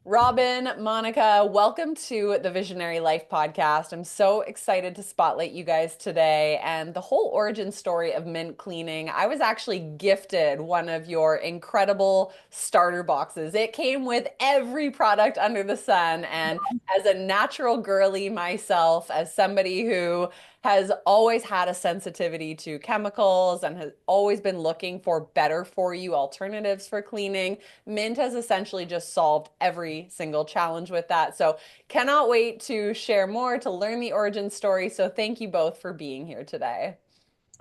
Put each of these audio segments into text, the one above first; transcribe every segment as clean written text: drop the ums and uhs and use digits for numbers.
Robin, Monica, welcome to the Visionary Life podcast. I'm so excited to spotlight you guys today and the whole origin story of mint cleaning. I was actually gifted one of your incredible starter boxes. It came with every product under the sun. And as a natural girly myself, as somebody who has always had a sensitivity to chemicals and has always been looking for better for you alternatives for cleaning, Mint has essentially just solved every single challenge with that. So, cannot wait to share more, to learn the origin story. So, thank you both for being here today.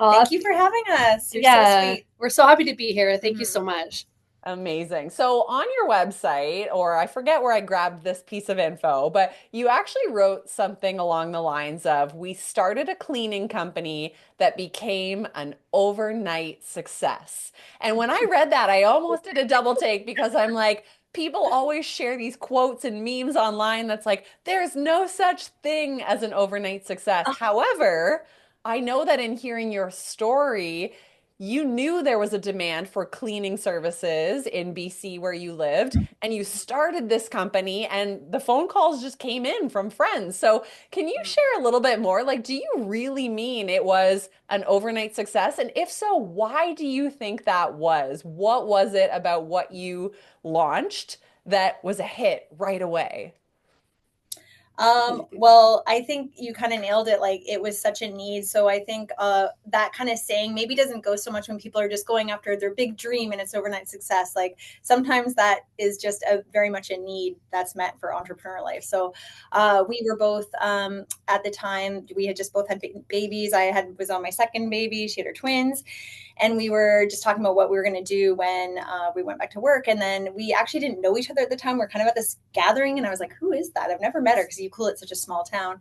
Oh, Thank you for having us. You're so yeah. sweet. We're so happy to be here. Thank you so Mhm. much. Amazing. So, on your website, or I forget where I grabbed this piece of info, but you actually wrote something along the lines of, "We started a cleaning company that became an overnight success." And when I read that, I almost did a double take because I'm like, people always share these quotes and memes online that's like, there's no such thing as an overnight success. However, I know that in hearing your story, you knew there was a demand for cleaning services in BC where you lived, and you started this company, and the phone calls just came in from friends. So, can you share a little bit more? Like, do you really mean it was an overnight success? And if so, why do you think that was? What was it about what you launched that was a hit right away? Well, I think you kind of nailed it. Like it was such a need. So I think that kind of saying maybe doesn't go so much when people are just going after their big dream and it's overnight success. Like sometimes that is just a very much a need that's met for entrepreneur life. So we were both at the time we had just both had babies. I had was on my second baby. She had her twins, and we were just talking about what we were going to do when we went back to work. And then we actually didn't know each other at the time. We're kind of at this gathering, and I was like, "Who is that? I've never met her." Because you cool, it's such a small town.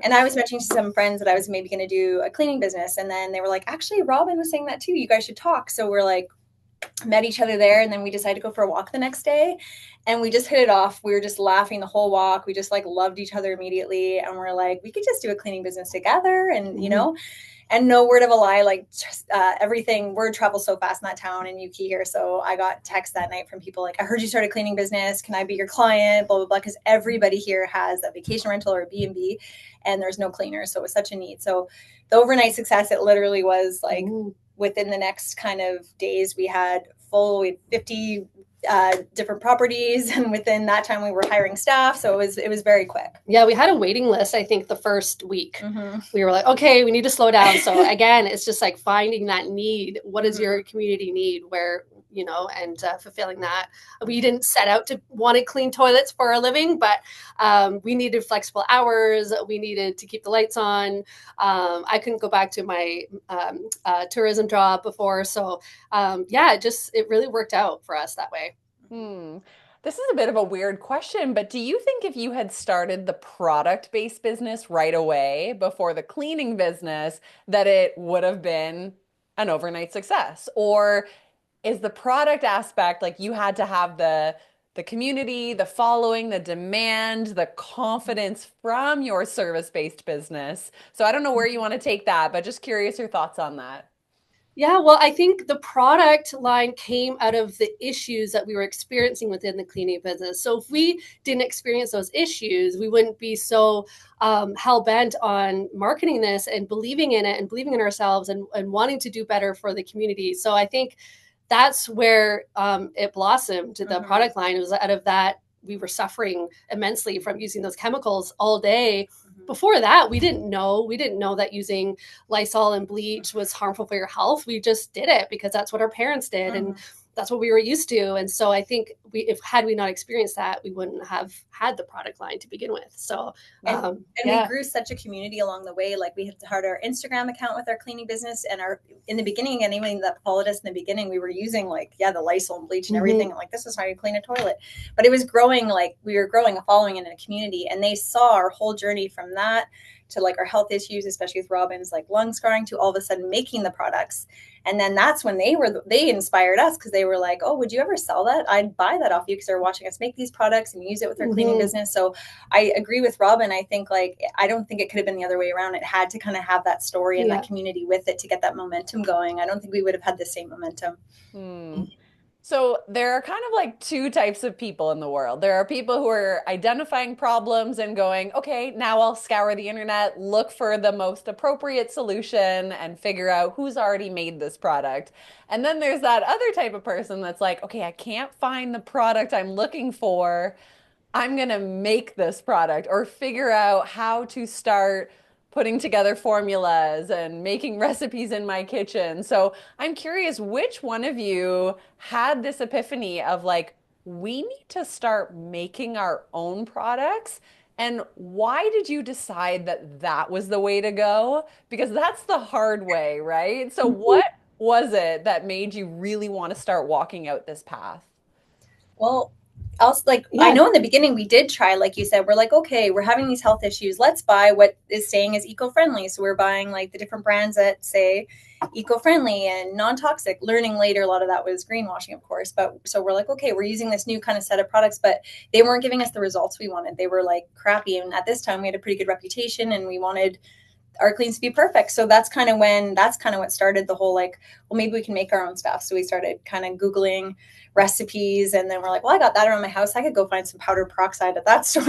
And I was mentioning to some friends that I was maybe going to do a cleaning business, and then they were like, "Actually, Robin was saying that too. You guys should talk." So we're like, met each other there, and then we decided to go for a walk the next day, and we just hit it off. We were just laughing the whole walk. We just like loved each other immediately, and we're like, we could just do a cleaning business together, and and no word of a lie, like just, everything, word travels so fast in that town in Yuki here. So I got text that night from people like, I heard you started a cleaning business. Can I be your client? Blah, blah, blah. Because everybody here has a vacation rental or a B&B, and there's no cleaners. So it was such a need. So the overnight success, it literally was like within the next kind of days, we had 50 different properties, and within that time we were hiring staff, so it was very quick. Yeah, we had a waiting list, I think, the first week. We were like, okay, we need to slow down. So again, it's just like finding that need. What does your community need? Where, and fulfilling that. We didn't set out to want clean toilets for our living, but we needed flexible hours. We needed to keep the lights on. I couldn't go back to my tourism job before. So yeah, it really worked out for us that way. Hmm. This is a bit of a weird question, but do you think if you had started the product-based business right away before the cleaning business, that it would have been an overnight success? Or is the product aspect like you had to have the community, the following, the demand, the confidence from your service-based business? So I don't know where you want to take that, but just curious your thoughts on that. Yeah, well, I think the product line came out of the issues that we were experiencing within the cleaning business. So if we didn't experience those issues, we wouldn't be so hell bent on marketing this and believing in it and believing in ourselves and wanting to do better for the community. So I think that's where it blossomed. The product line, it was out of that. We were suffering immensely from using those chemicals all day. Before that, we didn't know. We didn't know that using Lysol and bleach was harmful for your health. We just did it because that's what our parents did, and that's what we were used to. And so I think if had we not experienced that, we wouldn't have had the product line to begin with. So and we grew such a community along the way. Like we had our Instagram account with our cleaning business, and our in the beginning, and anyone that followed us in the beginning, we were using like the Lysol and bleach and everything. Like this is how you clean a toilet. But it was growing, like we were growing a following in a community, and they saw our whole journey from that to like our health issues, especially with Robin's like lung scarring, to all of a sudden making the products. And then that's when they inspired us, because they were like, oh, would you ever sell that? I'd buy that off you, because they're watching us make these products and use it with our cleaning business. So I agree with Robin. I think like I don't think it could have been the other way around. It had to kind of have that story and that community with it to get that momentum going. I don't think we would have had the same momentum. So there are kind of like two types of people in the world. There are people who are identifying problems and going, okay, now I'll scour the internet, look for the most appropriate solution and figure out who's already made this product. And then there's that other type of person that's like, okay, I can't find the product I'm looking for. I'm going to make this product or figure out how to start putting together formulas and making recipes in my kitchen. So I'm curious, which one of you had this epiphany of like, we need to start making our own products? And why did you decide that that was the way to go? Because that's the hard way, right? So what was it that made you really want to start walking out this path? Well, else like I Yeah. know in the beginning we did try, like you said, we're like, okay, we're having these health issues. Let's buy what is saying is eco-friendly. So we're buying like the different brands that say eco-friendly and non-toxic. Learning later, a lot of that was greenwashing, of course. But so we're like, okay, we're using this new kind of set of products, but they weren't giving us the results we wanted. They were like crappy. And at this time we had a pretty good reputation and we wanted our cleans to be perfect. So that's kind of what started the whole like, well, maybe we can make our own stuff. So we started kind of Googling recipes and then we're like, well, I got that around my house. I could go find some powdered peroxide at that store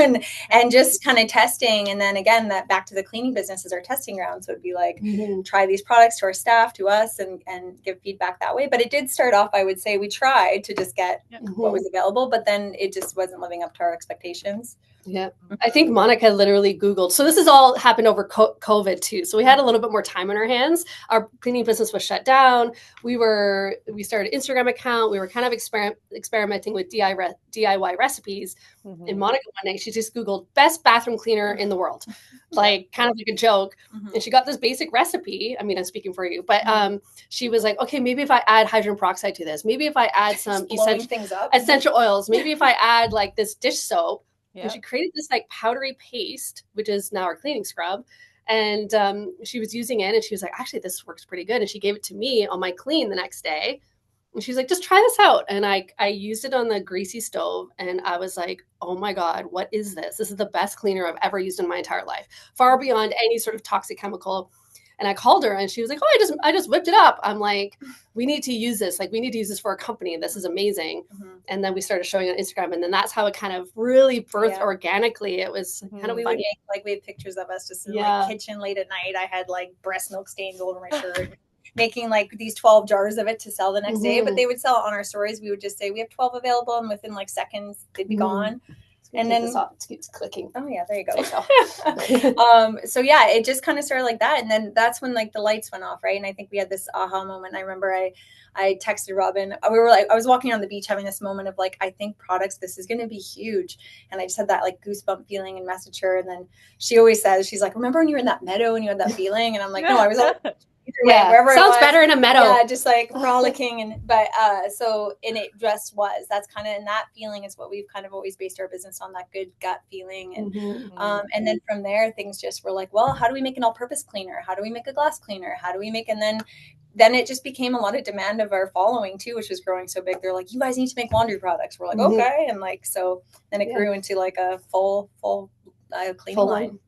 and just kind of testing. And then again, that back to the cleaning business is our testing ground. So it'd be like, try these products to our staff, to us and give feedback that way. But it did start off, I would say we tried to just get what was available, but then it just wasn't living up to our expectations. Yeah. I think Monica literally Googled. So this has all happened over COVID too. So we had a little bit more time on our hands. Our cleaning business was shut down. We started an Instagram account. We were kind of experimenting with DIY recipes. And Monica one night, she just Googled best bathroom cleaner in the world, like kind of like a joke. And she got this basic recipe. I mean, I'm speaking for you, but she was like, okay, maybe if I add hydrogen peroxide to this, maybe if I add some essential oils, maybe if I add like this dish soap. Yep. And she created this like powdery paste, which is now our cleaning scrub. And she was using it and she was like, actually, this works pretty good. And she gave it to me on my clean the next day. And she's like, just try this out. And I used it on the greasy stove. And I was like, oh my God, what is this? This is the best cleaner I've ever used in my entire life, far beyond any sort of toxic chemical. And I called her and she was like, oh, I just whipped it up. I'm like, we need to use this. Like, we need to use this for our company. This is amazing. And then we started showing on Instagram. And then that's how it kind of really birthed organically. It was kind of funny. Like we had pictures of us just in like kitchen late at night. I had like breast milk stains all over my shirt, making like these 12 jars of it to sell the next day. But they would sell it on our stories. We would just say, we have 12 available. And within like seconds, they'd be gone. And then it keeps clicking. Oh yeah, there you go. So yeah, it just kind of started like that, and then that's when like the lights went off, right? And I think we had this aha moment. I remember I texted Robin. We were like, I was walking on the beach having this moment of like, I think products, this is going to be huge. And I just had that like goosebump feeling and messaged her. And then she always says, she's like, remember when you were in that meadow and you had that feeling? And I'm like, no, I was all wherever sounds better in a meadow. Yeah, just like frolicking so it just was. That's kind of, and that feeling is what we've kind of always based our business on, that good gut feeling. And then from there things just were like, well, how do we make an all-purpose cleaner? How do we make a glass cleaner? How do we make, and then it just became a lot of demand of our following too, which was growing so big. They're like, you guys need to make laundry products. We're like, okay. And like, so then it grew into like a full cleaning line.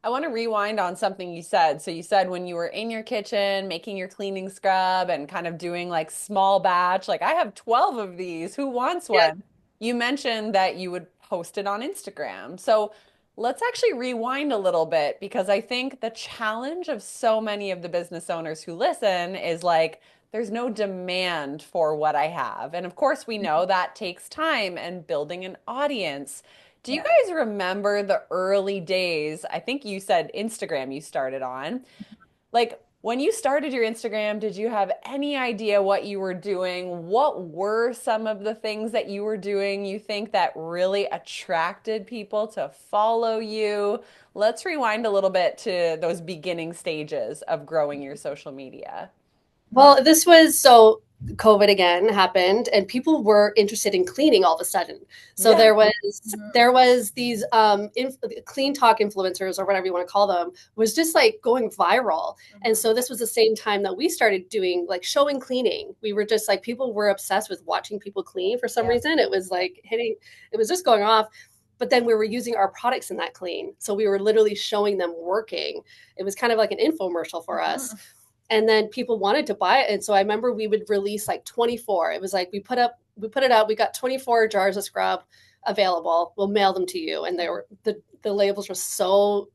I want to rewind on something you said. So you said when you were in your kitchen making your cleaning scrub and kind of doing like small batch, like I have 12 of these, who wants one? You mentioned that you would post it on Instagram. So let's actually rewind a little bit, because I think the challenge of so many of the business owners who listen is like, there's no demand for what I have. And of course, we know that takes time and building an audience. Do you guys remember the early days? I think you said Instagram you started on. Like, when you started your Instagram, did you have any idea what you were doing? What were some of the things that you were doing you think that really attracted people to follow you? Let's rewind a little bit to those beginning stages of growing your social media. Well, this was COVID again happened and people were interested in cleaning all of a sudden. So there was these clean talk influencers, or whatever you want to call them, was just like going viral. And so this was the same time that we started doing like showing cleaning. We were just like, people were obsessed with watching people clean for some reason. It was like it was just going off. But then we were using our products in that clean. So we were literally showing them working. It was kind of like an infomercial for us. And then people wanted to buy it. And so I remember we would release like 24. It was like we put it out, we got 24 jars of scrub available. We'll mail them to you. And they were the labels were so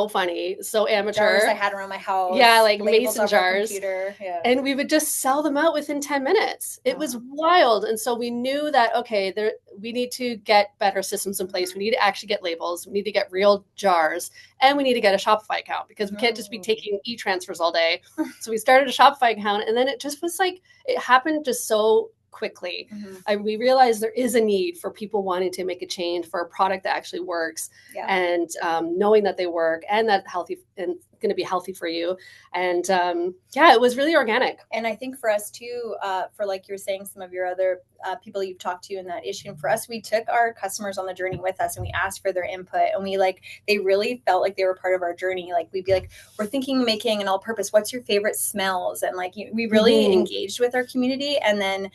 funny, so amateur. Jars I had around my house. Yeah, like labels mason jars. Yeah. And we would just sell them out within 10 minutes. It was wild. And so we knew that, okay, we need to get better systems in place. We need to actually get labels. We need to get real jars. And we need to get a Shopify account because we can't just be taking e-transfers all day. So we started a Shopify account, and then it just was like, it happened just so quickly. We realized there is a need for people wanting to make a change for a product that actually works, and knowing that they work and that healthy and going to be healthy for you. And it was really organic. And I think for us too, for like you're saying, some of your other people you've talked to in that issue, and for us, we took our customers on the journey with us and we asked for their input, and they really felt like they were part of our journey. Like we'd be like, we're thinking making an all purpose, what's your favorite smells? And like we really engaged with our community, and then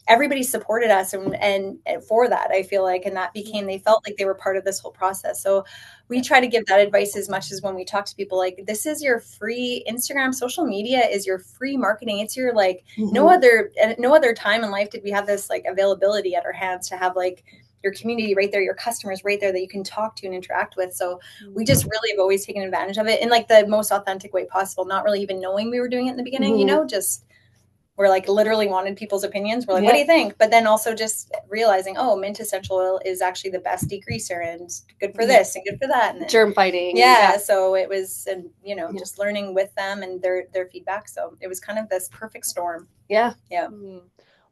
everybody supported us and for that, I feel like, and that became, they felt like they were part of this whole process. So we try to give that advice as much as when we talk to people, like, this is your free Instagram, social media is your free marketing. It's your like no other time in life did we have this like availability at our hands to have like your community right there, your customers right there that you can talk to and interact with. So we just really have always taken advantage of it in like the most authentic way possible, not really even knowing we were doing it in the beginning, just we're like literally wanted people's opinions. We're like, what do you think? But then also just realizing, mint essential oil is actually the best degreaser and good for this and good for that. And then, germ fighting. Yeah. So it was, and just learning with them and their feedback. So it was kind of this perfect storm. Yeah. Yeah.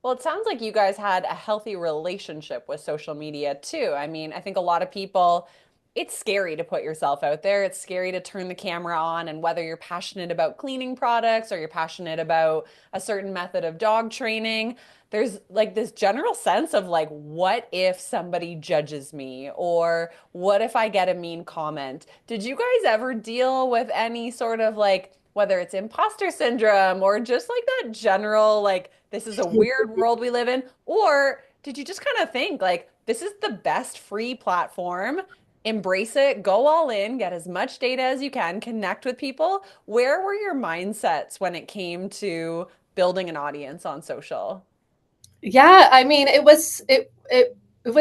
Well, it sounds like you guys had a healthy relationship with social media too. I mean, I think a lot of people, it's scary to put yourself out there. It's scary to turn the camera on, and whether you're passionate about cleaning products or you're passionate about a certain method of dog training, there's like this general sense of like, what if somebody judges me, or what if I get a mean comment? Did you guys ever deal with any sort of like, whether it's imposter syndrome or just like that general, like, this is a weird world we live in? Or did you just kind of think like, this is the best free platform? Embrace it, go all in, get as much data as you can, connect with people. Where were your mindsets when it came to building an audience on social? Yeah, I mean, it was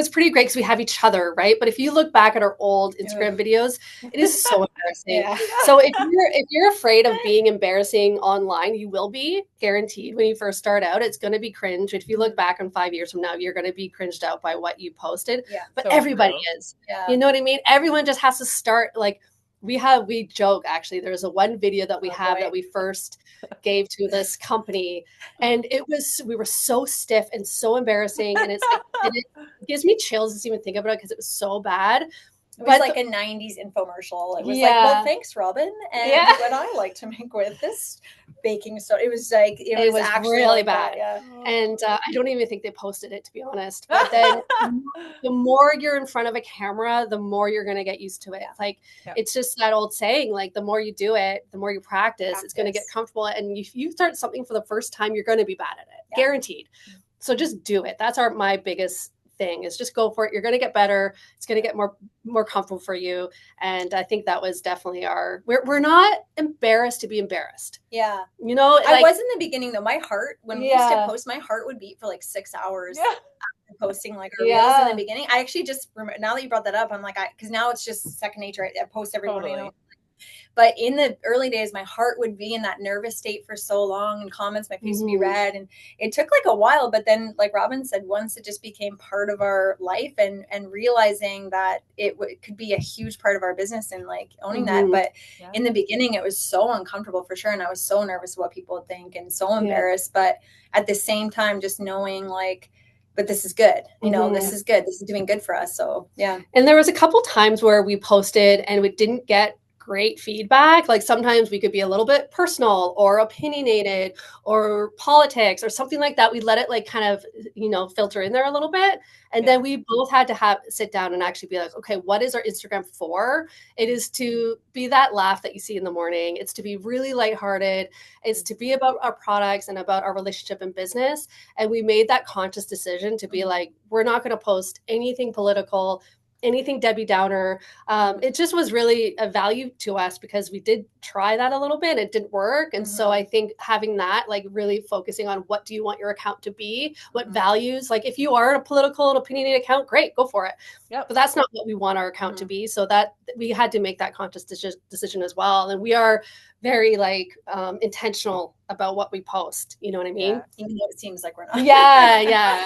pretty great because we have each other, right? But if you look back at our old Instagram videos, it is so embarrassing. So if you're afraid of being embarrassing online, you will be, guaranteed. When you first start out, it's going to be cringe. If you look back on 5 years from now, you're going to be cringed out by what you posted. But so everybody is. You know what I mean? Everyone just has to start like. We joke, actually, there's one video that we have that we first gave to this company, and we were so stiff and so embarrassing, and it's like, and it gives me chills to even think about it because it was so bad. It was like a 90s infomercial. It was like, well, thanks, Robin. And what I like to make with this baking soda. It was like, it was actually really like bad. That, And I don't even think they posted it, to be honest. But then the more you're in front of a camera, the more you're going to get used to it. Like, it's just that old saying, like, the more you do it, the more you practice. It's going to get comfortable. And if you start something for the first time, you're going to be bad at it, guaranteed. So just do it. That's my biggest thing, is just go for it. You're going to get better. It's going to get more comfortable for you. And I think that was definitely we're not embarrassed to be embarrassed. Yeah. I was in the beginning though. My heart, when we used to post, my heart would beat for like 6 hours after posting like our reels in the beginning. I actually just remember, now that you brought that up, I'm like, because now it's just second nature. I post every morning. But in the early days, my heart would be in that nervous state for so long, and comments, my face would be red. And it took like a while. But then, like Robin said, once it just became part of our life, and realizing that it could be a huge part of our business, and like owning that. But in the beginning, it was so uncomfortable for sure. And I was so nervous what people would think and so embarrassed. But at the same time, just knowing like, but this is good. This is good. This is doing good for us. So, yeah. And there was a couple times where we posted and we didn't get great feedback. Like sometimes we could be a little bit personal or opinionated or politics or something like that. We let it like kind of, filter in there a little bit. And then we both had to sit down and actually be like, okay, what is our Instagram for? It is to be that laugh that you see in the morning. It's to be really lighthearted. It's to be about our products and about our relationship and business. And we made that conscious decision to be like, we're not going to post anything political, anything Debbie Downer. It just was really a value to us because we did try that a little bit. It didn't work. And so I think having that, like really focusing on what do you want your account to be, what values, like if you are a political and opinionated account, great, go for it. Yep. But that's not what we want our account to be. So that we had to make that conscious decision as well. And we are very like intentional about what we post. You know what I mean? Yeah. Even though it seems like we're not. Yeah.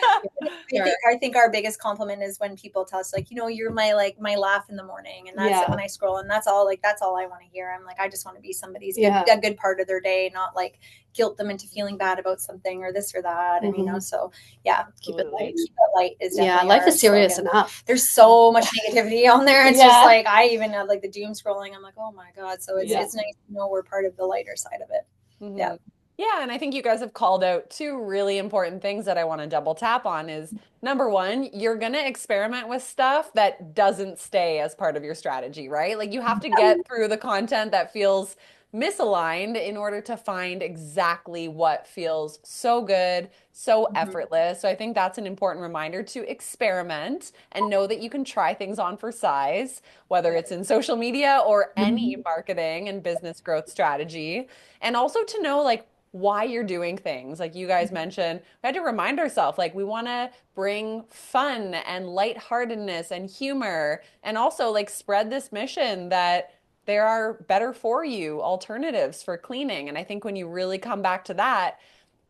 I think our biggest compliment is when people tell us like, you're my laugh in the morning, and that's when I scroll, and that's all I want to hear. I'm like, I just want to be somebody's a good part of their day, not like guilt them into feeling bad about something or this or that. And so keep it light is definitely life is serious slogan. enough. There's so much negativity on there. It's just like, I even have like the doom scrolling. I'm like, oh my God. So it's nice to know we're part of the lighter side of it. Yeah, and I think you guys have called out two really important things that I want to double tap on is number one, you're going to experiment with stuff that doesn't stay as part of your strategy, right? Like you have to get through the content that feels misaligned in order to find exactly what feels so good, so effortless. So I think that's an important reminder to experiment and know that you can try things on for size, whether it's in social media or any marketing and business growth strategy. And also to know like why you're doing things. Like you guys mentioned, we had to remind ourselves, like we want to bring fun and lightheartedness and humor and also like spread this mission that there are better for you alternatives for cleaning. And I think when you really come back to that,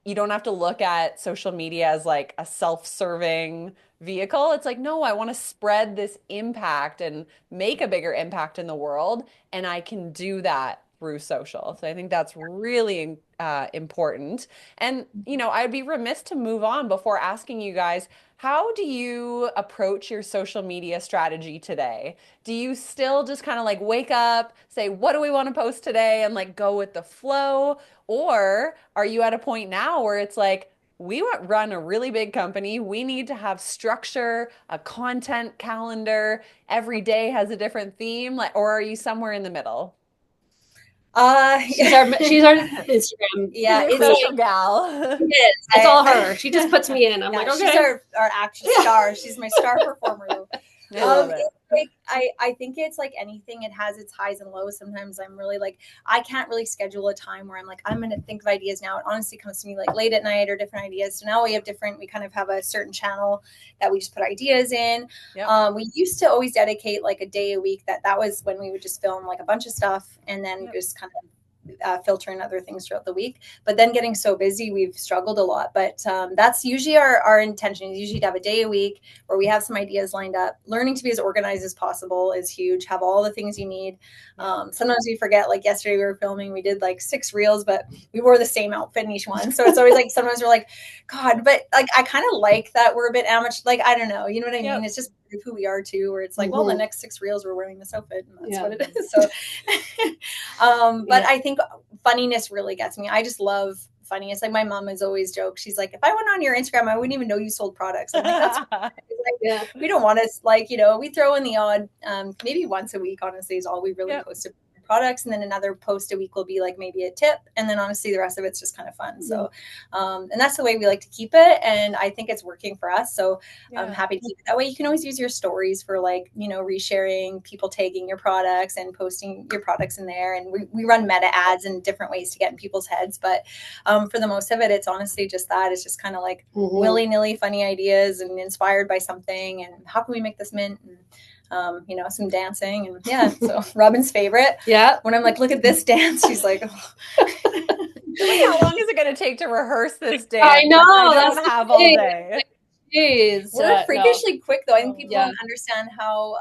you don't have to look at social media as like a self-serving vehicle. It's like, no, I want to spread this impact and make a bigger impact in the world. And I can do that through social. So I think that's really important. And, I'd be remiss to move on before asking you guys, how do you approach your social media strategy today? Do you still just kind of like wake up, say, what do we want to post today, and like go with the flow? Or are you at a point now where it's like, we run a really big company. We need to have structure, a content calendar. Every day has a different theme. Like, or are you somewhere in the middle? She's our Instagram. Yeah, social gal. It's all her. She just puts me in. I'm like, okay. She's our action star. She's my star performer though. I love it. Like, I think it's like anything, it has its highs and lows. Sometimes I'm really like, I can't really schedule a time where I'm like, I'm going to think of ideas now. It honestly comes to me like late at night or different ideas. So now we kind of have a certain channel that we just put ideas in. Yep. We used to always dedicate like a day a week. That was when we would just film like a bunch of stuff and then just kind of filter in other things throughout the week. But then getting so busy, we've struggled a lot. But that's usually our intention is usually to have a day a week where we have some ideas lined up. Learning to be as organized as possible is huge. Have all the things you need. Sometimes we forget, like yesterday we were filming, we did like 6 reels, but we wore the same outfit in each one. So it's always like, sometimes we're like, God, but like, I kind of like that we're a bit amateur. Like, I don't know. You know what I mean? It's just who we are too, where it's like, well, the next 6 reels we're wearing this outfit and that's what it is. So, but I think funniness really gets me. I just love funniness. Like my mom has always joked. She's like, if I went on your Instagram, I wouldn't even know you sold products. I'm like, that's we don't want to like, we throw in the odd, maybe once a week, honestly, is all we really post about products. And then another post a week will be like maybe a tip. And then honestly, the rest of it's just kind of fun. So, and that's the way we like to keep it. And I think it's working for us. So I'm happy to keep it that way. You can always use your stories for like, resharing, people tagging your products and posting your products in there. And we run meta ads and different ways to get in people's heads. But for the most of it, it's honestly just that. It's just kind of like willy-nilly funny ideas and inspired by something. And how can we make this mint? And, some dancing and so Robin's favorite. Yeah. When I'm like, look at this dance, she's like, oh. Like, how long is it going to take to rehearse this dance? I know. I don't have all day. Jeez. We're freakishly quick though. I think people don't understand how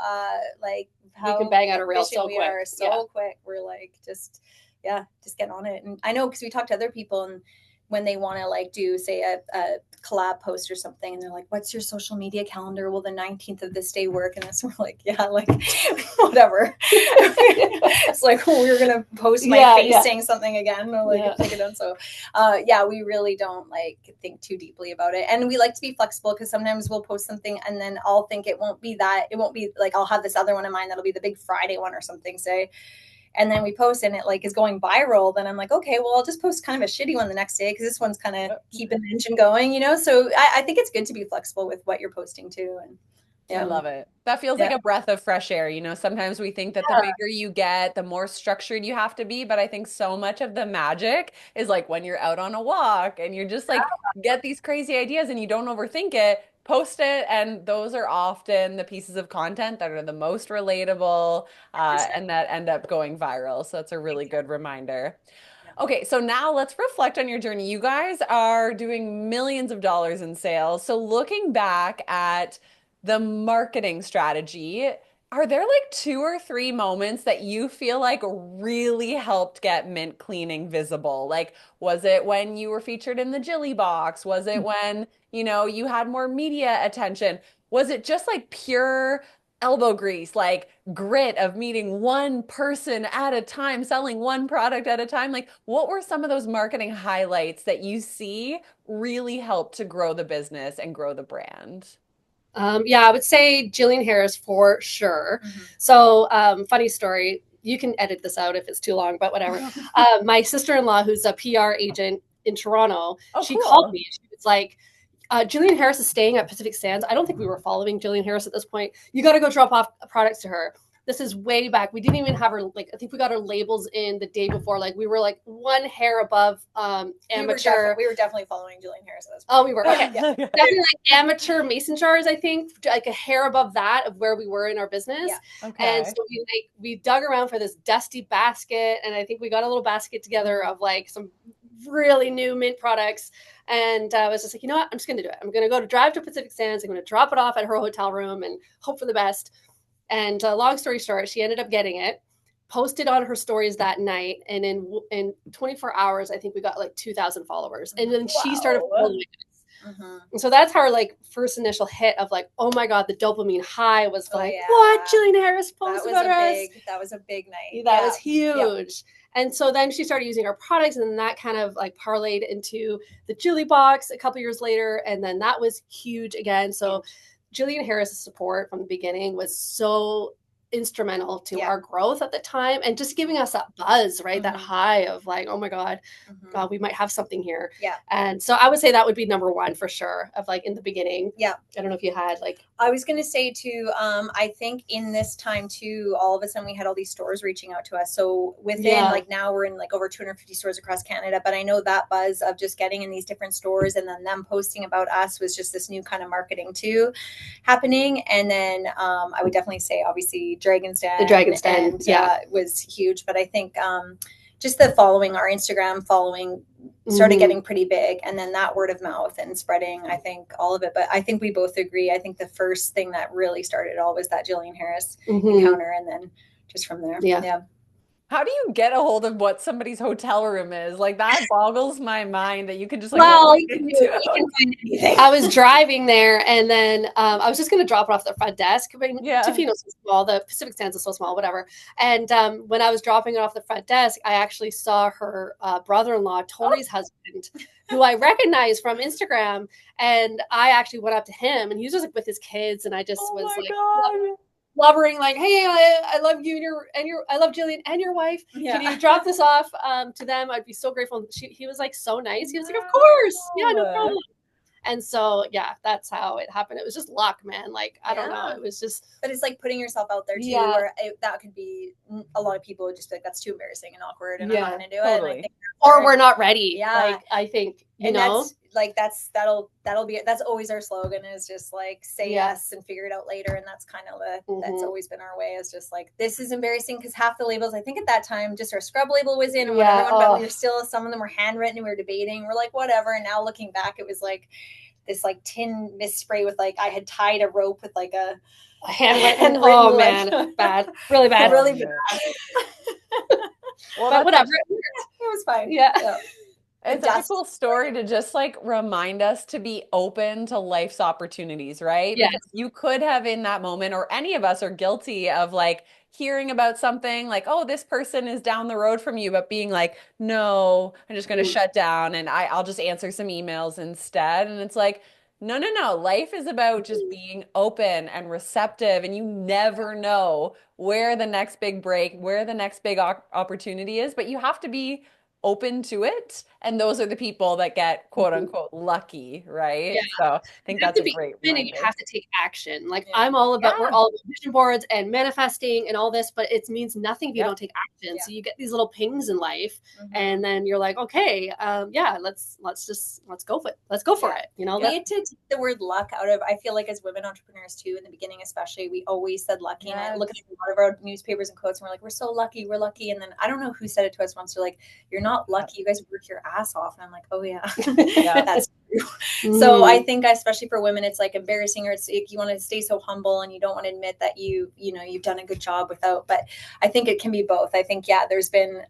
we can bang out a reel so quick. We are so quick. We're like, just get on it. And I know because we talk to other people and when they want to like do say a collab post or something and they're like, what's your social media calendar? Will the 19th of this day work? And we're like, like whatever. It's like, we're going to post my face saying something again. Or like, take it down. So we really don't like think too deeply about it. And we like to be flexible because sometimes we'll post something and then I'll think it won't be like, I'll have this other one in mind. That'll be the big Friday one or something, say. And then we post and it like is going viral. Then I'm like, okay, well, I'll just post kind of a shitty one the next day because this one's kind of keeping the engine going, So I think it's good to be flexible with what you're posting too. And I Yeah. love it. That feels like Yeah. a breath of fresh air. Sometimes we think that the bigger you get, the more structured you have to be. But I think so much of the magic is like when you're out on a walk and you're just like get these crazy ideas and you don't overthink it, post it. And those are often the pieces of content that are the most relatable and that end up going viral. So it's a really good reminder. Yeah. Okay, so now let's reflect on your journey. You guys are doing millions of dollars in sales. So looking back at the marketing strategy, are there like two or three moments that you feel like really helped get Mint Cleaning visible? Like, was it when you were featured in the Jilly box? Was it when, you had more media attention? Was it just like pure elbow grease, like grit of meeting one person at a time, selling one product at a time? Like, what were some of those marketing highlights that you see really helped to grow the business and grow the brand? Yeah, I would say Jillian Harris for sure. Mm-hmm. So, funny story. You can edit this out if it's too long, but whatever. My sister-in-law, who's a PR agent in Toronto, Oh, she called cool. me. She was like, Jillian Harris is staying at Pacific Sands. I don't think we were following Jillian Harris at this point. You got to go drop off products to her. This is way back. We didn't even have her, like, I think we got her labels in the day before. Like, we were like one hair above amateur. We were definitely following Jillian Harris at this point. Oh, we were. Okay. Yeah. Definitely like amateur mason jars, I think, like a hair above that of where we were in our business. Yeah. And Okay. so we dug around for this dusty basket. And I think we got a little basket together of like some really new mint products. And I was just like, you know what? I'm just going to do it. I'm going to go to drive to Pacific Sands. I'm going to drop it off at her hotel room and hope for the best. And long story short, she ended up getting it, posted on her stories that night, and in 24 hours, I think we got like 2,000 followers. And then she started Wow. following us. And so that's our like first initial hit of like, oh my God, the dopamine high was like, yeah. what? Jillian Harris posted about us. That was a big night. That was huge. And so then she started using our products, and then that kind of like parlayed into the Jilly box a couple years later. And then that was huge again. So Jillian Harris's support from the beginning was so instrumental to our growth at the time and just giving us that buzz, right? That high of like, oh my God, we might have something here. Yeah. And so I would say that would be number one for sure of like in the beginning. Yeah. I don't know if you had like. I was going to say too, I think in this time too, all of a sudden we had all these stores reaching out to us. So within like now we're in like over 250 stores across Canada, but I know that buzz of just getting in these different stores and then them posting about us was just this new kind of marketing too happening. And then I would definitely say obviously Dragon's Den. The Dragon's Den, was huge. But I think just the following, our Instagram following started getting pretty big, and then that word of mouth and spreading, I think all of it. But I think we both agree. I think the first thing that really started it all was that Jillian Harris encounter, and then just from there. Yeah. How do you get a hold of what somebody's hotel room is? Like that boggles my mind that you can just like you into can find anything. I was driving there, and then I was just going to drop it off the front desk. I mean, Tofino's so small, the Pacific Sands is so small, whatever. And when I was dropping it off the front desk, I actually saw her brother-in-law, Tori's husband, who I recognized from Instagram, and I actually went up to him, and he was just like with his kids, and I just was like. Blubbering like, hey, I love you and your I love Jillian and your wife. Can you drop this off to them? I'd be so grateful. He was like so nice. He was like, of course, yeah, no problem. And so that's how it happened. It was just luck, man. Like I don't know. It was just. But it's like putting yourself out there too. Where that could be a lot of people would just be like, that's too embarrassing and awkward, and I'm not going to do it. And I think or we're not ready. Yeah, like I think that's always our slogan is just like say yes and figure it out later, and that's kind of that's always been our way, is just like, this is embarrassing, because half the labels I think at that time just our scrub label was in and whatever, but we were still, some of them were handwritten and we were debating, we're like whatever, and now looking back it was like this like tin mist spray with like I had tied a rope with like a handwritten oh like, man bad really bad well, but whatever it was fine. It's a cool story to just like remind us to be open to life's opportunities, right? Because you could have in that moment, or any of us are guilty of like hearing about something like, oh, this person is down the road from you, but being like, no, I'm just going to shut down and I'll just answer some emails instead. And it's like, no. Life is about just being open and receptive, and you never know where the next big break, where the next big opportunity is, but you have to be open to it. And those are the people that get quote Mhm. unquote lucky, Yeah. right? So I You think have that's to a be great open and you reminder. have to take action. Like Yeah. we're Yeah. all about vision boards and manifesting and all this, but it means nothing if you don't Yep. take action. Yeah. So you get these little pings in life, Mm-hmm. and then you're like, okay, yeah, let's go for it. Let's go for Yeah. it. You know, We Yep. had to take the word luck out of, I feel like as women entrepreneurs too, in the beginning, especially, we always said lucky. And I look at Yes. a lot of our newspapers and quotes and we're like, we're so lucky, we're lucky. And then I don't know who said it to us once. They're like, you're not Yep. lucky. You guys work your ass off. And I'm like, oh yeah, Yep. that's true. So I Mhm. think especially for women, it's like embarrassing, or it's like you want to stay so humble and you don't want to admit that you've done a good job without, but I think it can be both. I think, yeah,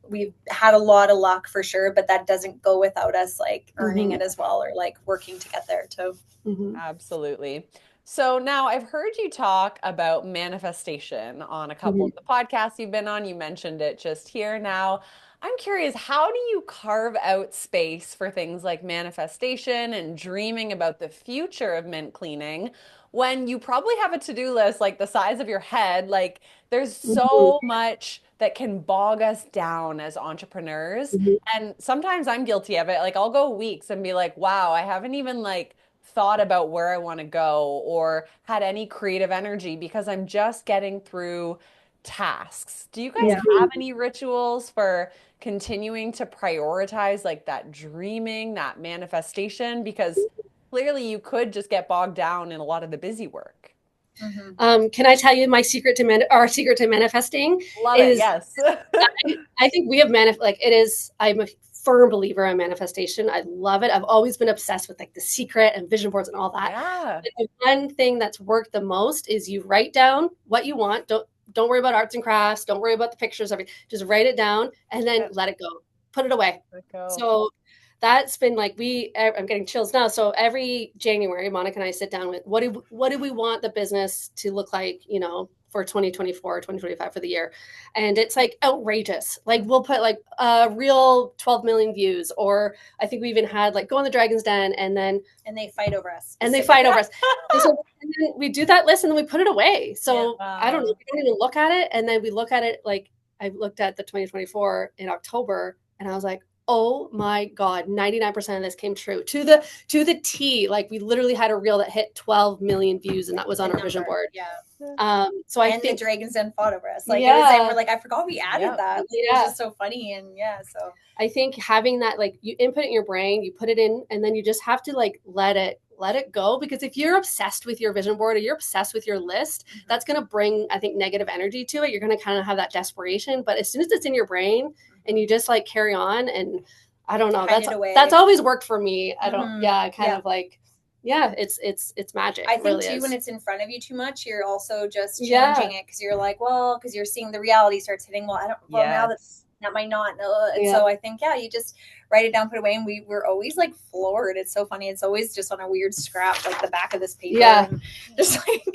we've had a lot of luck for sure, but that doesn't go without us like earning Mhm. it as well, or like working to get there too. Mhm. Absolutely. So now I've heard you talk about manifestation on a couple Mhm. of the podcasts you've been on. You mentioned it just here now. I'm curious, how do you carve out space for things like manifestation and dreaming about the future of mint cleaning when you probably have a to-do list like the size of your head? Like, there's Mhm. so much that can bog us down as entrepreneurs. Mhm. And sometimes I'm guilty of it. Like, I'll go weeks and be like, wow, I haven't even like thought about where I want to go or had any creative energy because I'm just getting through tasks. Do you guys Mhm. have any rituals for continuing to prioritize like that dreaming, that manifestation? Because clearly you could just get bogged down in a lot of the busy work. Mm-hmm. Can I tell you our secret to manifesting Love it. is Yes. I think we have like it is. I'm a firm believer in manifestation. I love it. I've always been obsessed with like The Secret and vision boards and all that. Yeah. But the one thing that's worked the most is you write down what you want. Don't worry about arts and crafts. Don't worry about the pictures. Everything. Just write it down and then Yep. let it go. Put it away. Let go. So that's been like I'm getting chills now. So every January, Monica and I sit down with what do we want the business to look like, for 2024, 2025 for the year. And it's like outrageous. Like we'll put like a real 12 million views, or I think we even had like go in the Dragon's Den And they fight over us and they fight specifically. over us. And then we do that list and then we put it away. Yeah. So I don't know, Wow. we don't even look at it. And then we look at it like I looked at the 2024 in October and I was like, oh my God, 99% of this came true to the T. Like we literally had a reel that hit 12 million views and that was The on our vision number. board. Yeah. So I And the think, Dragons Den fought over us. Like it was, and yeah, we're like, I forgot we added Yep. that. Like it was yeah. just so funny. And yeah, so I think having that, like you input it in your brain, you put it in, and then you just have to like let it go. Because if you're obsessed with your vision board or you're obsessed with your list, that's going to bring, I think, negative energy to it. You're going to kind of have that desperation. But as soon as it's in your brain and you just like carry on, and I don't know, hide that's it away. that's always worked for me. I don't, Mm-hmm. yeah, kind Yeah. of like, yeah, it's magic. I It think really too, when is. it's in front of you too much, you're also just Yeah, changing it because you're like, well, because you're seeing the reality starts hitting. Well, I don't. Well, now Yes. that might not. And yeah, so I think, yeah, you just write it down, put it away, and we were always like floored. It's so funny. It's always just on a weird scrap, like the back of this paper, yeah. and just like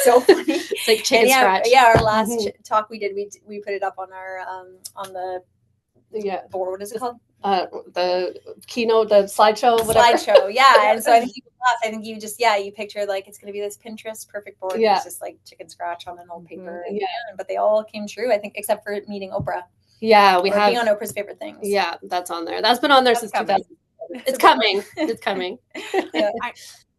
so funny. It's like And chicken yeah, scratch. yeah. Our last Mhm. talk we did, we put it up on the Yeah, board. What is it called? the keynote, the slideshow, whatever. Slideshow, yeah. And so I think you laugh. I think you just, yeah, you picture like it's going to be this Pinterest perfect board. Yeah, There's just like chicken scratch on an old Mhm. paper, and yeah, yeah, but they all came true. I think, except for meeting Oprah yeah. We or being have, on Oprah's favorite things. yeah, that's on there. That's been on there That's since coming. 2000. It's coming. It's coming. Yeah.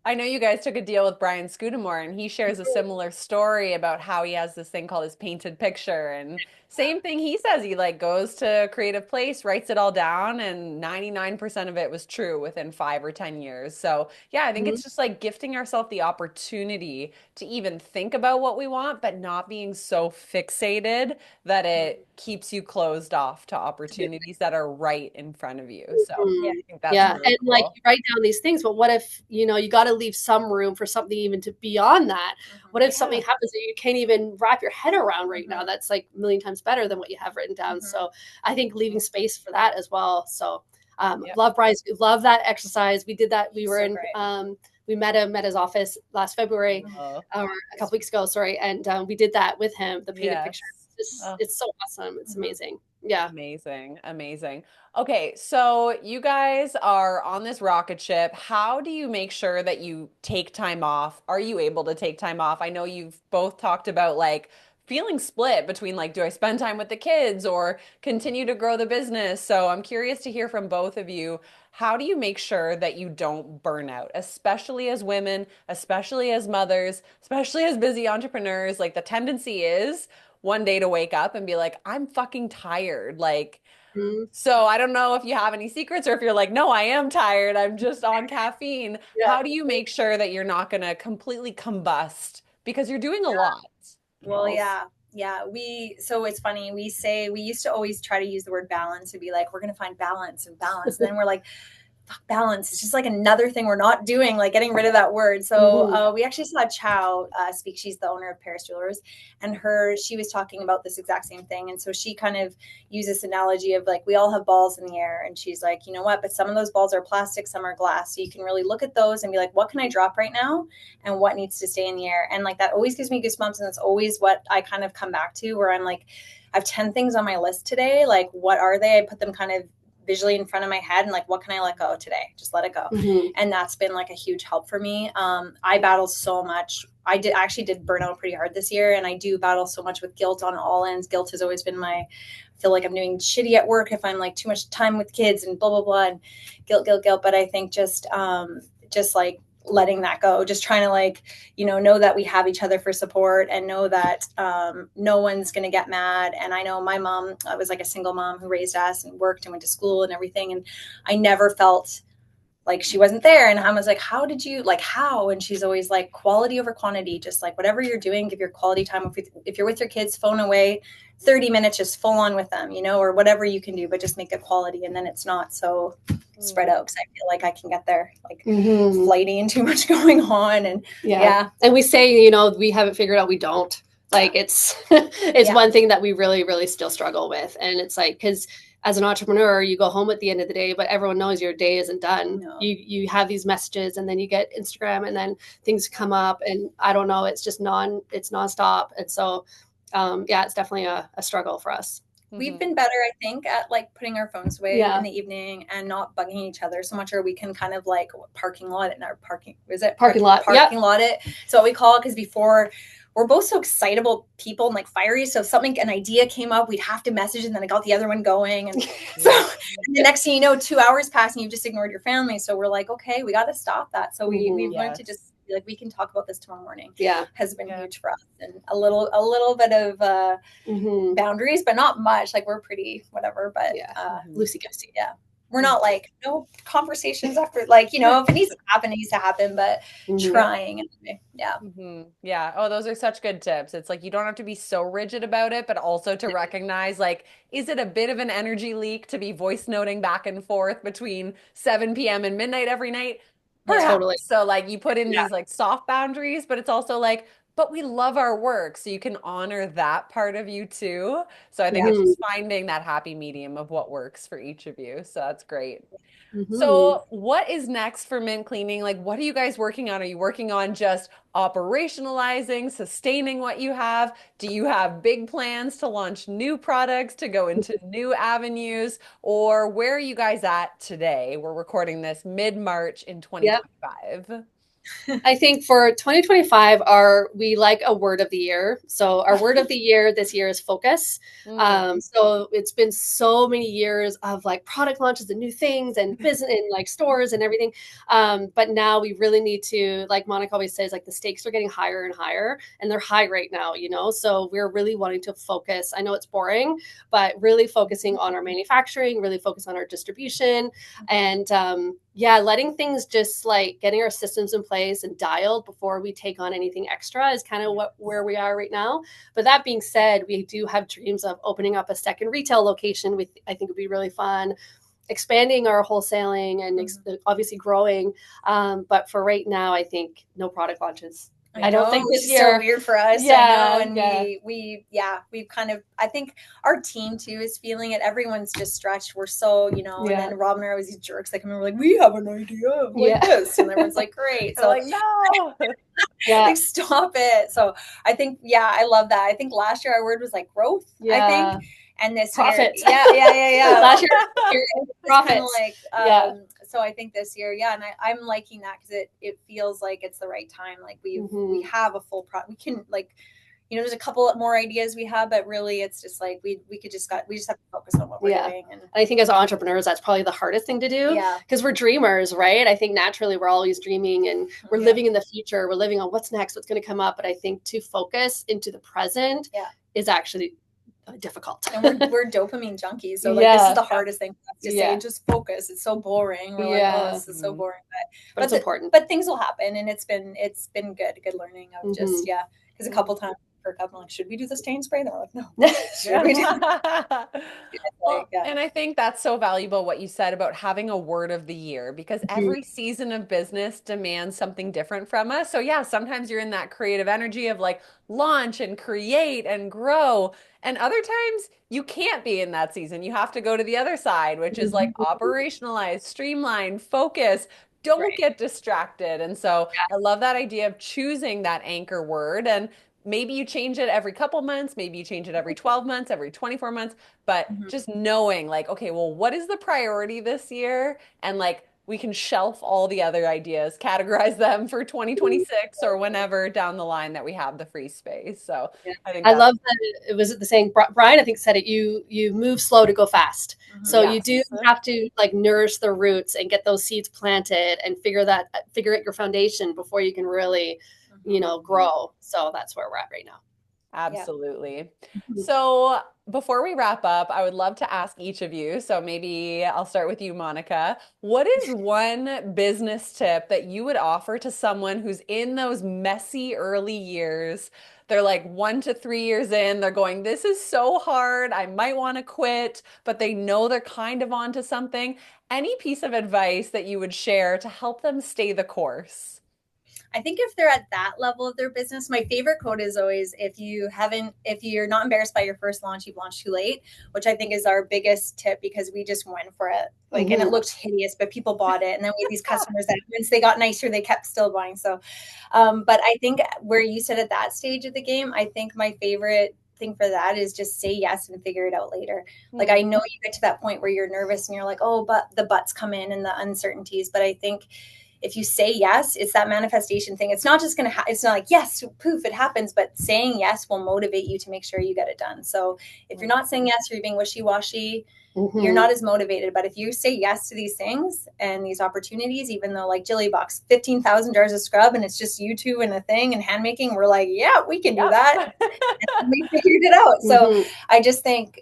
I know you guys took a deal with Brian Scudamore, and he shares a similar story about how he has this thing called his painted picture. And same thing he says, he like goes to a creative place, writes it all down, and 99% of it was true within 5 or 10 years. So yeah, I think Mhm. it's just like gifting ourselves the opportunity to even think about what we want, but not being so fixated that it keeps you closed off to opportunities that are right in front of you. So Yeah. Mhm. I think that's Yeah, really and like cool. you write down these things, but what if you got to leave some room for something even to beyond that? What if something Yeah. happens that you can't even wrap your head around right now? Mhm. That's like a million times better than what you have written down. Mhm. So I think leaving space for that as well. So Yep. love Bryce, love that exercise. We did that. We He's were so in. great. We met him at his office last February, Oh, or a couple weeks ago. Sorry, and we did that with him. The painted picture. yes. Oh, It's so awesome. It's Mhm. amazing. Yeah. amazing. Amazing. Okay, so you guys are on this rocket ship. How do you make sure that you take time off? Are you able to take time off? I know you've both talked about like feeling split between like, do I spend time with the kids or continue to grow the business? So I'm curious to hear from both of you. How do you make sure that you don't burn out, especially as women, especially as mothers, especially as busy entrepreneurs? Like the tendency is one day to wake up and be like, I'm fucking tired. Like, Mhm. so I don't know if you have any secrets or if you're like, no, I am tired. I'm just on caffeine. Yeah. How do you make sure that you're not going to completely combust because you're doing a lot? Well, yeah. So it's funny. We used to always try to use the word balance to be like, we're going to find balance and balance. And then we're like, fuck, balance. It's just like another thing we're not doing, like getting rid of that word. So we actually saw Chow speak. She's the owner of Paris Jewelers, and she was talking about this exact same thing. And so she kind of used this analogy of like, we all have balls in the air. And she's like, you know what? But some of those balls are plastic, some are glass. So you can really look at those and be like, what can I drop right now? And what needs to stay in the air? And like, that always gives me goosebumps. And it's always what I kind of come back to, where I'm like, I have 10 things on my list today. Like, what are they? I put them kind of visually in front of my head and like, what can I let go today? Just let it go. And that's been like a huge help for me. I battle so much. I actually did burn out pretty hard this year, and I do battle so much with guilt on all ends. Guilt has always been I feel like I'm doing shitty at work if I'm like too much time with kids and blah, blah, blah, and guilt. But I think just like letting that go, just trying to like, know that we have each other for support, and know that no one's going to get mad. And I know my mom, I was like a single mom who raised us and worked and went to school and everything. And I never felt like she wasn't there. And I was like, how did you, like, how? And she's always like, quality over quantity, just like whatever you're doing, give your quality time. If you're with your kids, phone away 30 minutes, just full on with them, or whatever you can do, but just make it quality. And then it's not so spread out, because I feel like I can get there like flighty and too much going on. And and we say, we haven't figured out, we don't. Like it's one thing that we really, really still struggle with. And it's like, because as an entrepreneur, you go home at the end of the day, but everyone knows your day isn't done. No. You have these messages, and then you get Instagram, and then things come up, and I don't know, it's just it's nonstop. And so, it's definitely a struggle for us. We've been better, I think, at like putting our phones away in the evening and not bugging each other so much, or we can kind of like parking lot it. Parking lot it. So what we call it, because before, we're both so excitable people and like fiery. So if an idea came up, we'd have to message, and then I got the other one going. And so and the next thing you know, 2 hours pass and you've just ignored your family. So we're like, okay, we got to stop that. So we've learned to just be like, we can talk about this tomorrow morning. Has been huge for us. And a little bit of boundaries, but not much. Like, we're pretty whatever, but loosey-goosey. Yeah. We're not like, no conversations after, like, if it needs to happen, it needs to happen, but trying. Anyway. Yeah. Oh, those are such good tips. It's like, you don't have to be so rigid about it, but also to recognize, like, is it a bit of an energy leak to be voice noting back and forth between 7 p.m. and midnight every night? Perhaps. Totally. So like, you put in these like soft boundaries, but it's also like, but we love our work, so you can honor that part of you too. So I think it's just finding that happy medium of what works for each of you. So that's great. So what is next for Mint Cleaning? Like, what are you guys working on? Are you working on just operationalizing, sustaining what you have? Do you have big plans to launch new products, to go into new avenues? Or where are you guys at today? We're recording this mid-March in 2025. I think for 2025, we like a word of the year. So our word of the year this year is focus. So it's been so many years of like product launches and new things and business and like stores and everything. But now we really need to, like Monica always says, like the stakes are getting higher and higher, and they're high right now, So we're really wanting to focus. I know it's boring, but really focusing on our manufacturing, really focus on our distribution, and letting things just like getting our systems in place and dialed before we take on anything extra is kind of where we are right now. But that being said, we do have dreams of opening up a second retail location. I think would be really fun, expanding our wholesaling and obviously growing. But for right now, I think no product launches. I don't think this year. So weird for us. I know. And we've kind of, I think our team too is feeling it. Everyone's just stretched. We're so, and then Rob and I are always these jerks that come in, we're like, we have an idea of like this. And everyone's like, great. So like, no. Like, stop it. So I think, I love that. I think last year our word was like growth, I think. And this profits. year, last year, profits. So I think this year, and I'm liking that, because it feels like it's the right time. Like we have a full product. We can like, there's a couple more ideas we have, but really it's just like we just have to focus on what we're doing. And I think as entrepreneurs, that's probably the hardest thing to do, because we're dreamers, right? I think naturally we're always dreaming, and we're living in the future. We're living on what's next, what's going to come up. But I think to focus into the present is actually difficult. And we're dopamine junkies, so like this is the hardest thing for us to say. Just focus. It's so boring. We're like, oh, this is so boring, but it's important. But things will happen, and it's been good learning of just because a couple times I'm like, should we do the stain spray? They're like, no. Should we do And I think that's so valuable what you said about having a word of the year, because every season of business demands something different from us. So yeah, sometimes you're in that creative energy of like launch and create and grow. And other times you can't be in that season. You have to go to the other side, which is like operationalize, streamline, focus. Don't get distracted. And so I love that idea of choosing that anchor word. And maybe you change it every couple months, maybe you change it every 12 months, every 24 months, but just knowing like, okay, well, what is the priority this year? And like, we can shelf all the other ideas, categorize them for 2026 or whenever down the line that we have the free space. So I love that. It was the saying, Brian, I think said it, you move slow to go fast. So you do have to like nourish the roots and get those seeds planted and figure out your foundation before you can really grow. So that's where we're at right now. Absolutely. So before we wrap up, I would love to ask each of you. So maybe I'll start with you, Monica. What is one business tip that you would offer to someone who's in those messy early years? They're like 1 to 3 years in, they're going, this is so hard. I might want to quit, but they know they're kind of onto something. Any piece of advice that you would share to help them stay the course? I think if they're at that level of their business, my favorite quote is always, if you're not embarrassed by your first launch, you've launched too late, which I think is our biggest tip, because we just went for it. Like, and it looked hideous, but people bought it. And then we had these customers that once they got nicer, they kept still buying. So, but I think where you said at that stage of the game, I think my favorite thing for that is just say yes and figure it out later. Like, I know you get to that point where you're nervous and you're like, oh, but the buts come in and the uncertainties. But I think if you say yes, it's that manifestation thing. It's not just going to it's not like, yes, poof, it happens, but saying yes will motivate you to make sure you get it done. So if you're not saying yes, or you're being wishy-washy, you're not as motivated. But if you say yes to these things and these opportunities, even though like Jilly Box, 15,000 jars of scrub, and it's just you two and a thing and hand making, we're like, yeah, we can do that. And we figured it out. So I just think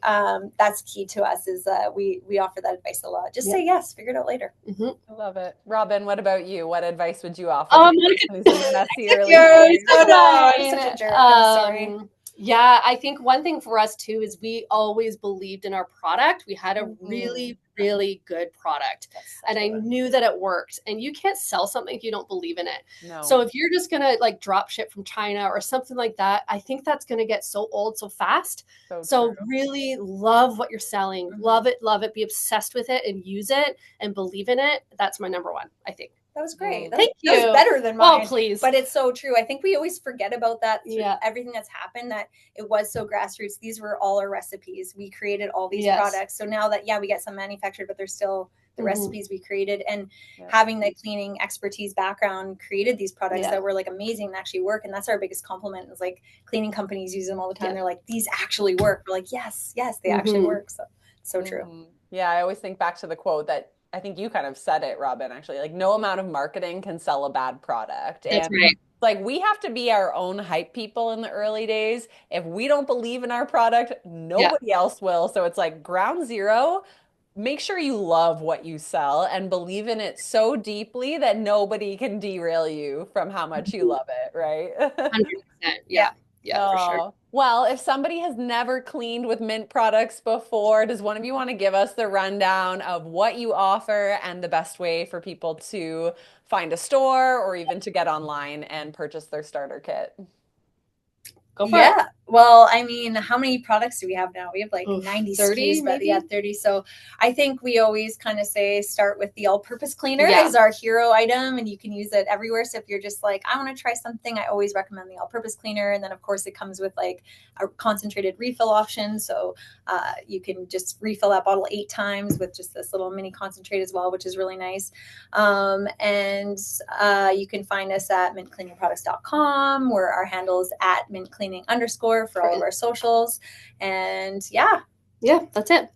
that's key to us is we offer that advice a lot. Just say yes, figure it out later. I love it. Robin, what about you? What advice would you offer? Yeah, I think one thing for us too is we always believed in our product. We had a really, really good product, and I knew that it worked. And you can't sell something if you don't believe in it. No. So if you're just gonna like drop ship from China or something like that, I think that's gonna get so old so fast. So really love what you're selling, love it, be obsessed with it, and use it and believe in it. That's my number one, I think. That was great. Thank you. That was better than mine. Oh, please. But it's so true. I think we always forget about that through everything that's happened, that it was so grassroots. These were all our recipes. We created all these products. So now that, we get some manufactured, but they're still the recipes we created. And having the cleaning expertise background created these products that were like amazing and actually work. And that's our biggest compliment is like cleaning companies use them all the time. They're like, these actually work. We're like, yes, they actually work. So true. Yeah. I always think back to the quote that I think you kind of said it, Robin, actually, like no amount of marketing can sell a bad product. That's right. Like we have to be our own hype people in the early days. If we don't believe in our product, nobody else will. So it's like ground zero. Make sure you love what you sell and believe in it so deeply that nobody can derail you from how much you love it, right? 100%. Yeah, for sure. Well, if somebody has never cleaned with Mint products before, does one of you want to give us the rundown of what you offer and the best way for people to find a store or even to get online and purchase their starter kit? Go for it. Well, I mean, how many products do we have now? We have like 90 30, SKUs, but 30. So I think we always kind of say start with the all-purpose cleaner is our hero item, and you can use it everywhere. So if you're just like, I want to try something, I always recommend the all-purpose cleaner. And then of course it comes with like a concentrated refill option. So you can just refill that bottle 8 times with just this little mini concentrate as well, which is really nice. And you can find us at mintcleaningproducts.com, where our handle is at mintcleaning @cleaning_, for all of our socials. And yeah. Yeah, that's it.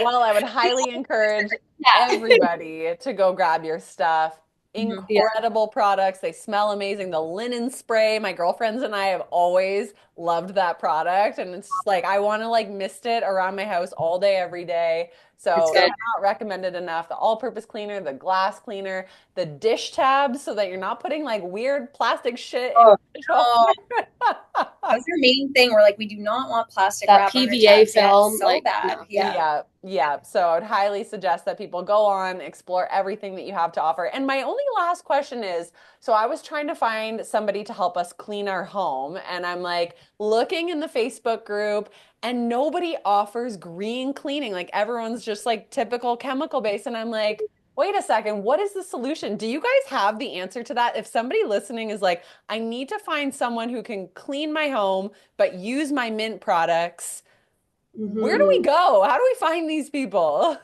Well, I would highly encourage everybody to go grab your stuff. Incredible products. They smell amazing. The linen spray, my girlfriends and I have always loved that product. And it's just like, I want to like mist it around my house all day, every day. So good. cannot recommend it enough. The all-purpose cleaner, the glass cleaner, the dish tabs so that you're not putting like weird plastic shit in your dishwasher. That's your main thing. We're like, we do not want plastic That wrap on our PVA tabs. film, So like, bad. no. Yeah. So I would highly suggest that people go on, explore everything that you have to offer. And my only last question is, so I was trying to find somebody to help us clean our home, and I'm like looking in the Facebook group, and nobody offers green cleaning. Like everyone's just like typical chemical based, and I'm like, wait a second, what is the solution? Do you guys have the answer to that? If somebody listening is like, I need to find someone who can clean my home but use my mint products, where do we go? How do we find these people?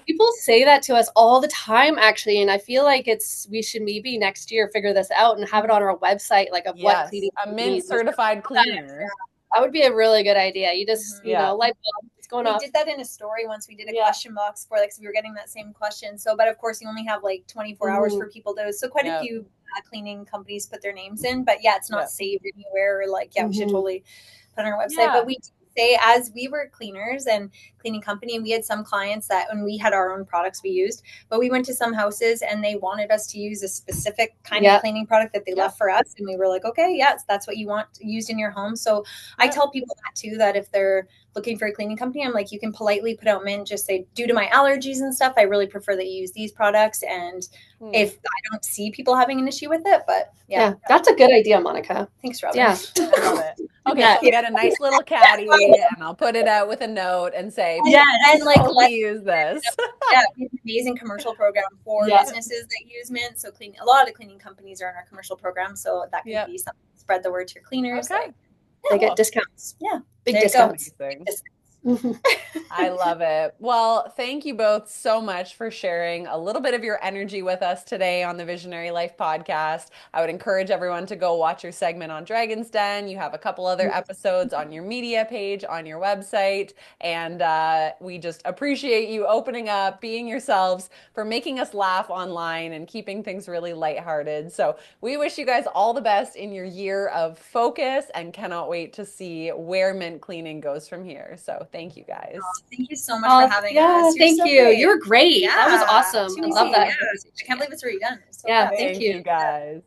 People say that to us all the time, actually, and I feel like we should maybe next year figure this out and have it on our website, like of what cleaning a mint certified cleaner. That would be a really good idea. You just, light bulb, it's going off. We did that in a story once. We did a question box for like, so we were getting that same question. So, but of course, you only have like 24 hours for people to. So, quite a few cleaning companies put their names in, but it's not saved anywhere. Or like, we should totally put on our website. But we say, as we were cleaners and cleaning company, and we had some clients that when we had our own products we used, but we went to some houses and they wanted us to use a specific kind of cleaning product that they left for us, and we were like, okay, yes, that's what you want used in your home. So I tell people that too, that if they're looking for a cleaning company, I'm like, you can politely put out mint, just say, due to my allergies and stuff, I really prefer that you use these products. And if I don't see people having an issue with it, but that's a good idea, Monica. Thanks, Robin. I love it. Okay, so get a nice little caddy, and I'll put it out with a note and say, and like, let's use this. We have an amazing commercial program for businesses that use mint. So a lot of the cleaning companies are in our commercial program, so that could be something to spread the word to your cleaners. Okay. They get discounts. Big discounts. I love it. Well, thank you both so much for sharing a little bit of your energy with us today on the Visionary Life podcast. I would encourage everyone to go watch your segment on Dragon's Den. You have a couple other episodes on your media page, on your website, and we just appreciate you opening up, being yourselves, for making us laugh online and keeping things really lighthearted. So we wish you guys all the best in your year of focus, and cannot wait to see where mint cleaning goes from here. So thank you guys. Thank you so much for having us. Thank you. You were great. That was awesome. I love that. I can't believe it's already done. Thank you guys.